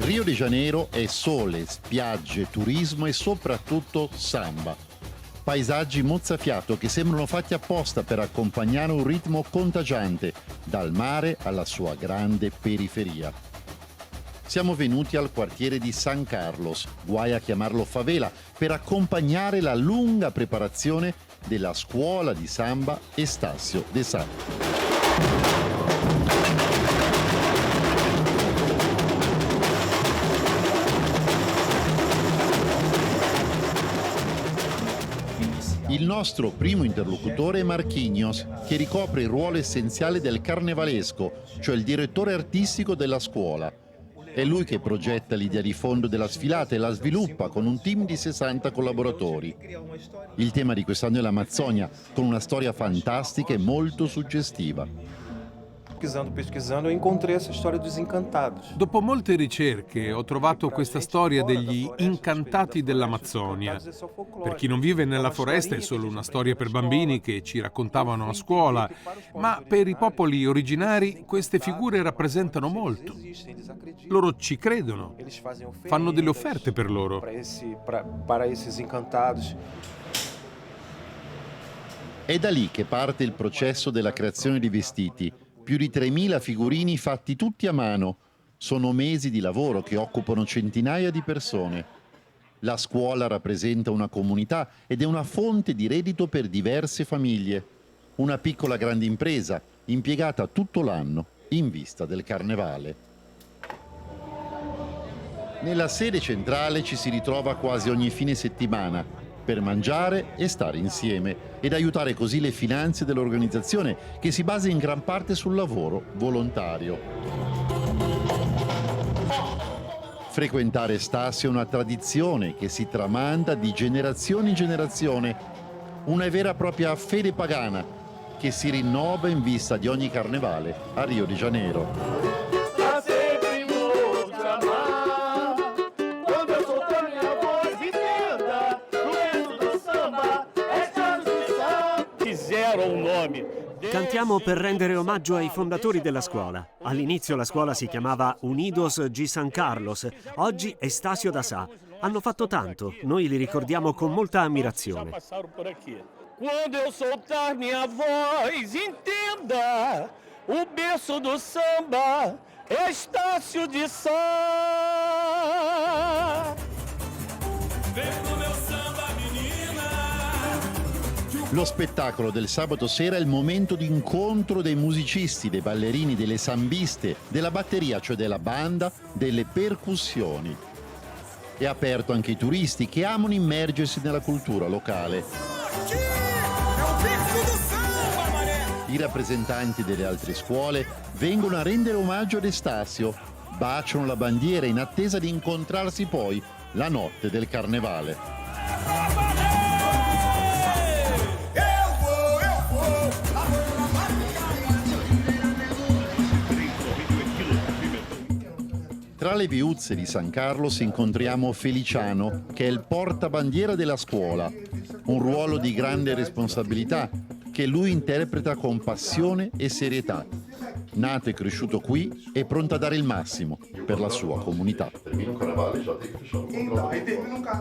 Rio de Janeiro è sole, spiagge, turismo e soprattutto samba. Paesaggi mozzafiato che sembrano fatti apposta per accompagnare un ritmo contagiante, dal mare alla sua grande periferia. Siamo venuti al quartiere di San Carlos, guai a chiamarlo favela, per accompagnare la lunga preparazione della scuola di samba Estácio de Sá. Il nostro primo interlocutore è Marquinhos, che ricopre il ruolo essenziale del carnevalesco, cioè il direttore artistico della scuola. È lui che progetta l'idea di fondo della sfilata e la sviluppa con un team di 60 collaboratori. Il tema di quest'anno è l'Amazzonia, con una storia fantastica e molto suggestiva. Pesquisando, eu encontrei essa storia dos incantados. Dopo molte ricerche ho trovato questa storia degli incantati dell'Amazzonia. Per chi non vive nella foresta è solo una storia per bambini che ci raccontavano a scuola, ma per i popoli originari queste figure rappresentano molto. Loro ci credono, fanno delle offerte per loro. Para esses incantados. È da lì che parte il processo della creazione di vestiti. Più di 3.000 figurini fatti tutti a mano. Sono mesi di lavoro che occupano centinaia di persone. La scuola rappresenta una comunità ed è una fonte di reddito per diverse famiglie. Una piccola grande impresa, impiegata tutto l'anno in vista del carnevale. Nella sede centrale ci si ritrova quasi ogni fine settimana per mangiare e stare insieme ed aiutare così le finanze dell'organizzazione, che si basa in gran parte sul lavoro volontario. Frequentare Estácio è una tradizione che si tramanda di generazione in generazione, una vera e propria fede pagana che si rinnova in vista di ogni carnevale a Rio de Janeiro. Cantiamo per rendere omaggio ai fondatori della scuola. All'inizio la scuola si chiamava Unidos de San Carlos, oggi Estácio da Sá. Hanno fatto tanto, noi li ricordiamo con molta ammirazione. Quando eu soltar minha voz, entenda, o berço do samba é Estácio de Sá. Vem no meu samba, menina. Lo spettacolo del sabato sera è il momento di incontro dei musicisti, dei ballerini, delle sambiste, della batteria, cioè della banda, delle percussioni. È aperto anche ai turisti che amano immergersi nella cultura locale. I rappresentanti delle altre scuole vengono a rendere omaggio ad Estácio, baciano la bandiera in attesa di incontrarsi poi la notte del carnevale. Tra le viuzze di San Carlos incontriamo Feliciano, che è il portabandiera della scuola, un ruolo di grande responsabilità che lui interpreta con passione e serietà. Nato e cresciuto qui, è pronto a dare il massimo per la sua comunità.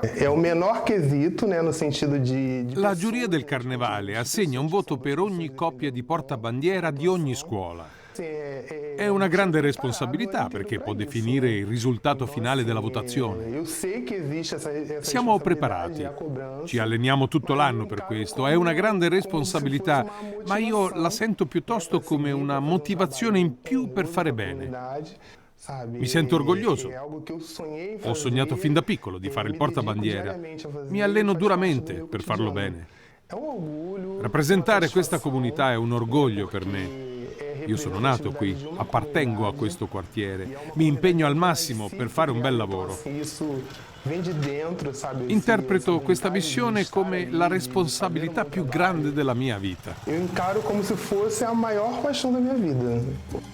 È un menor quesito, né, no sentido di... La giuria del carnevale assegna un voto per ogni coppia di portabandiera di ogni scuola. È una grande responsabilità perché può definire il risultato finale della votazione. Siamo preparati, ci alleniamo tutto l'anno per questo, è una grande responsabilità, ma io la sento piuttosto come una motivazione in più per fare bene. Mi sento orgoglioso. Ho sognato fin da piccolo di fare il portabandiera. Mi alleno duramente per farlo bene. Rappresentare questa comunità è un orgoglio per me. Io sono nato qui, appartengo a questo quartiere, mi impegno al massimo per fare un bel lavoro. Interpreto questa missione come la responsabilità più grande della mia vita. Io encaro come se fosse a maior paixão da mia vida.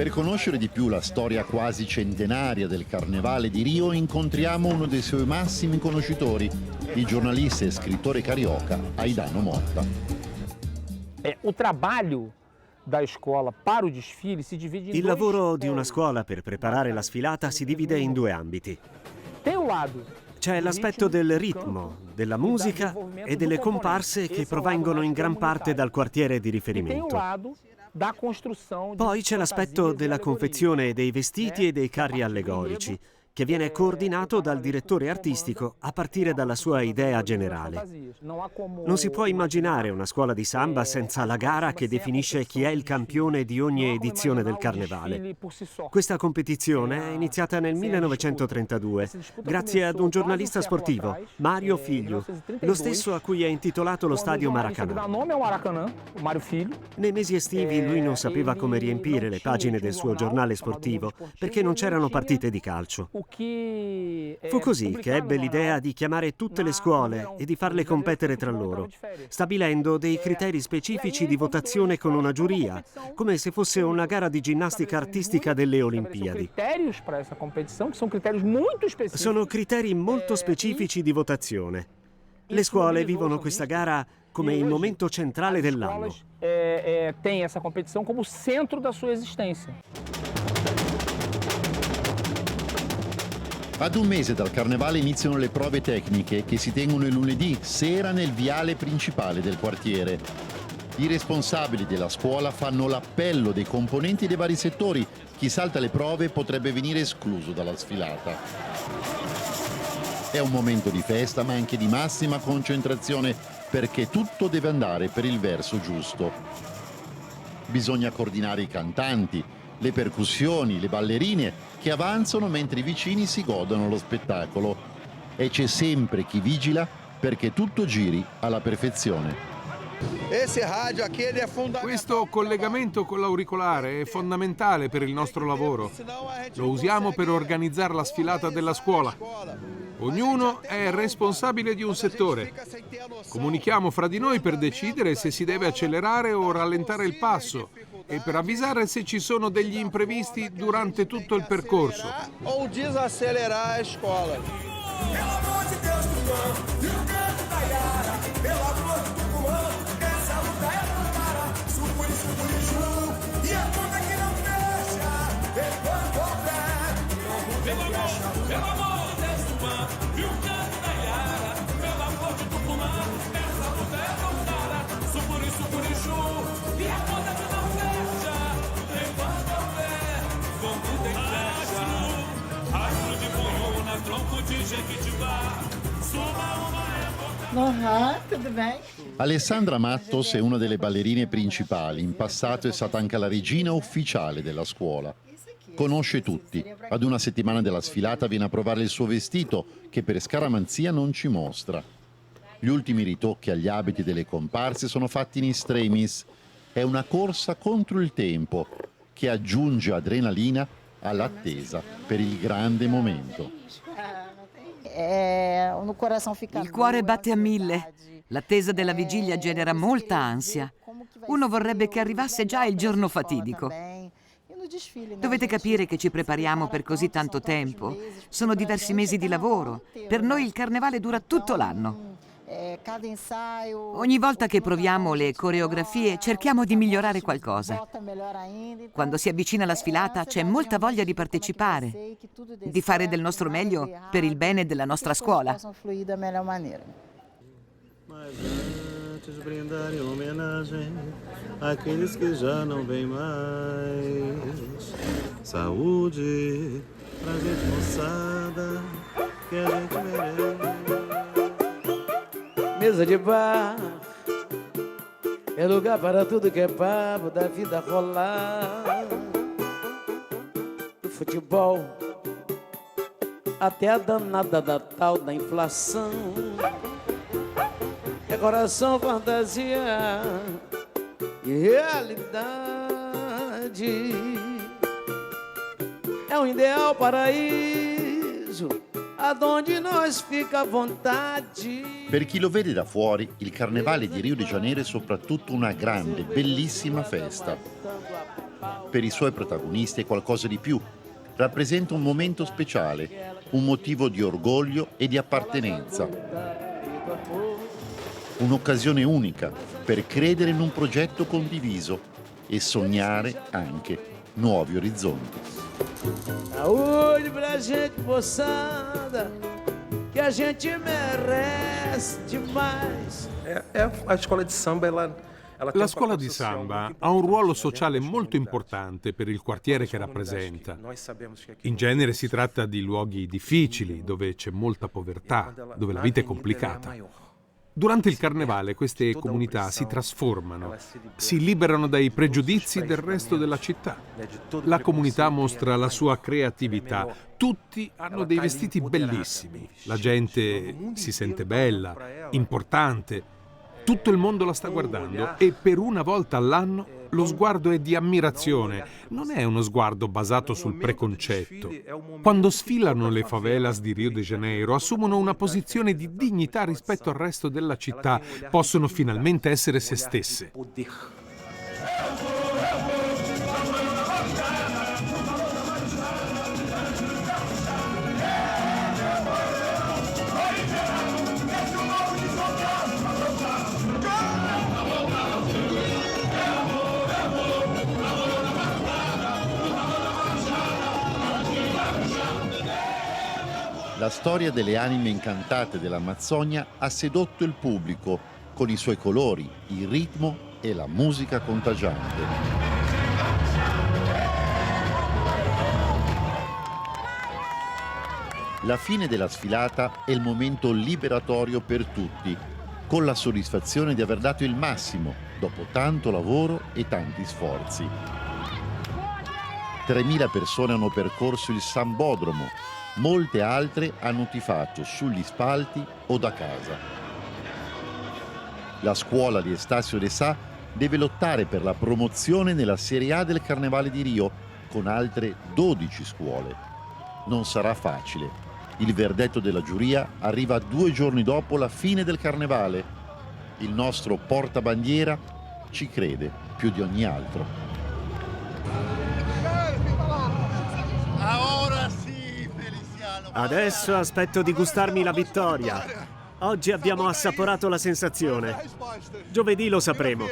Per conoscere di più la storia quasi centenaria del Carnevale di Rio incontriamo uno dei suoi massimi conoscitori, il giornalista e scrittore carioca Aidano Motta. O trabalho da escola para o desfile si divide in Il dois lavoro di una scuola per preparare la sfilata si divide in due ambiti. Tem um lado C'è l'aspetto del ritmo, della musica e delle comparse che provengono in gran parte dal quartiere di tem um riferimento. lado da construção. Poi c'è l'aspetto della confezione dei vestiti e dei carri allegorici, che viene coordinato dal direttore artistico a partire dalla sua idea generale. Non si può immaginare una scuola di samba senza la gara che definisce chi è il campione di ogni edizione del Carnevale. Questa competizione è iniziata nel 1932, grazie ad un giornalista sportivo, Mario Figlio, lo stesso a cui è intitolato lo stadio Maracanã. Nei mesi estivi lui non sapeva come riempire le pagine del suo giornale sportivo, perché non c'erano partite di calcio. Fu così che ebbe l'idea di chiamare tutte le scuole e di farle competere tra loro, stabilendo dei criteri specifici di votazione con una giuria, come se fosse una gara di ginnastica artistica delle Olimpiadi. Sono criteri molto specifici di votazione. Le scuole vivono questa gara come il momento centrale dell'anno. Tem essa competição como centro da sua esistência. Ad un mese dal Carnevale iniziano le prove tecniche che si tengono il lunedì sera nel viale principale del quartiere. I responsabili della scuola fanno l'appello dei componenti dei vari settori. Chi salta le prove potrebbe venire escluso dalla sfilata. È un momento di festa ma anche di massima concentrazione perché tutto deve andare per il verso giusto. Bisogna coordinare i cantanti, le percussioni, le ballerine che avanzano mentre i vicini si godono lo spettacolo. E c'è sempre chi vigila perché tutto giri alla perfezione. Questo collegamento con l'auricolare è fondamentale per il nostro lavoro. Lo usiamo per organizzare la sfilata della scuola. Ognuno è responsabile di un settore. Comunichiamo fra di noi per decidere se si deve accelerare o rallentare il passo e per avvisare se ci sono degli imprevisti durante tutto il percorso. Ou desacelerar a escola. Tudo bem? Alessandra Mattos è una delle ballerine principali. In passato è stata anche la regina ufficiale della scuola. Conosce tutti. Ad una settimana della sfilata viene a provare il suo vestito, che per scaramanzia non ci mostra. Gli ultimi ritocchi agli abiti delle comparse sono fatti in extremis. È una corsa contro il tempo, che aggiunge adrenalina all'attesa per il grande momento. Il cuore batte a 1000. L'attesa della vigilia genera molta ansia. Uno vorrebbe che arrivasse già il giorno fatidico. Dovete capire che ci prepariamo per così tanto tempo. Sono diversi mesi di lavoro. Per noi il carnevale dura tutto l'anno. Ogni volta che proviamo le coreografie cerchiamo di migliorare qualcosa. Quando si avvicina la sfilata c'è molta voglia di partecipare, di fare del nostro meglio per il bene della nostra scuola. Brindar em homenagem àqueles que já não vêm mais. Saúde pra gente moçada que a gente merece. Mesa de bar é lugar para tudo que é papo da vida rolar. Do futebol até a danada da tal da inflação. É coração, fantasia e realidade. É um ideal paraíso, adonde nós fica à vontade. Per chi lo vede da fuori, il Carnevale di Rio de Janeiro è soprattutto una grande, bellissima festa. Per i suoi protagonisti è qualcosa di più. Rappresenta un momento speciale, un motivo di orgoglio e di appartenenza. Un'occasione unica per credere in un progetto condiviso e sognare anche nuovi orizzonti. Saúde pra gente, moçada, que a gente merece demais. A escola di samba, ela tem La um scuola papel di social samba muito ha un ruolo importante sociale diante das molto comunidades. importante per il quartiere che As comunidades rappresenta. que nós sabemos que aqui In no genere Rio si tratta di luoghi difficili, dove c'è molta povertà, dove la vita è complicata. Durante il carnevale queste comunità si trasformano, si liberano dai pregiudizi del resto della città. La comunità mostra la sua creatività. Tutti hanno dei vestiti bellissimi. La gente si sente bella, importante. Tutto il mondo la sta guardando e per una volta all'anno lo sguardo è di ammirazione. Non è uno sguardo basato sul preconcetto. Quando sfilano le favelas di Rio de Janeiro assumono una posizione di dignità rispetto al resto della città. Possono finalmente essere se stesse. La storia delle anime incantate dell'Amazzonia ha sedotto il pubblico con i suoi colori, il ritmo e la musica contagiante. La fine della sfilata è il momento liberatorio per tutti, con la soddisfazione di aver dato il massimo dopo tanto lavoro e tanti sforzi. 3.000 persone hanno percorso il Sambodromo, molte altre hanno tifato sugli spalti o da casa. La scuola di Estácio de Sá deve lottare per la promozione nella Serie A del Carnevale di Rio con altre 12 scuole. Non sarà facile. Il verdetto della giuria arriva 2 giorni dopo la fine del Carnevale. Il nostro portabandiera ci crede più di ogni altro. Adesso aspetto di gustarmi la vittoria. Oggi abbiamo assaporato la sensazione. Giovedì lo sapremo.